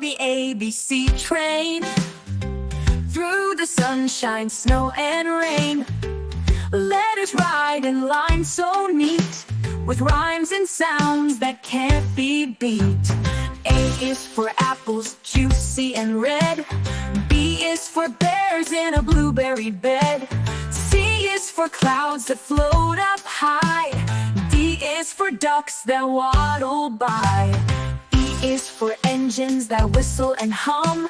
the ABC train. Through the sunshine, snow, and rain, letters ride in lines so neat, with rhymes and sounds that can't be beat. A is for apples, juicy and red. B is for bears in a blueberry bed. C is for clouds that float up high. D is for ducks that waddle by. E is for engines that whistle and hum.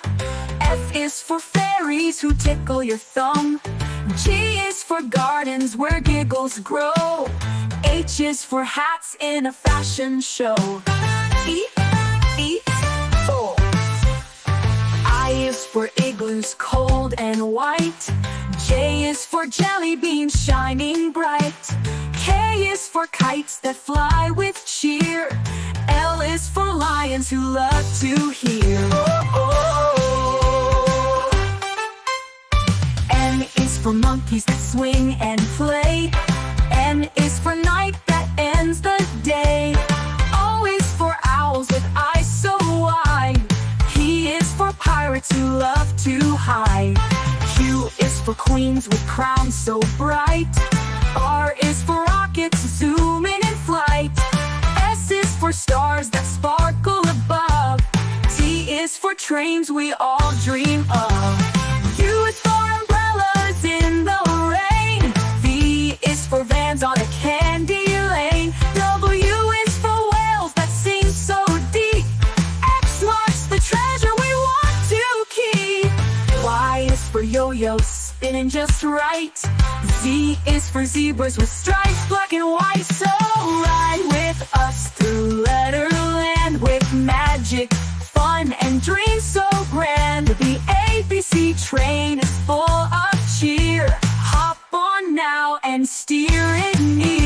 F is for fairies who tickle your thumb. G is for gardens where giggles grow. H is for hats in a fashion show. E, O. I is for igloos cold and white. J is for jelly beans shining bright. K is for kites that fly with cheer. L is for lions who love to hear. M is for monkeys that swing and play. N is for night that ends the day. O is for owls with eyes so wide. P is for pirates who love to hide. Q is for queens with crowns so bright. R is for rockets zooming in flight. S is for stars that sparkle above. T is for trains we all dream of. U is for umbrellas in the rain. V is for vans on a candy lane. W is for whales that sing so deep. X marks the treasure we want to keep. Y is for yo-yos spinning just right. Z is for zebras with stripes black and white. So ride with us through Letterland with magic, fun, and dreams so grand. The ABC train is full of cheer. Hop on now and steer it near.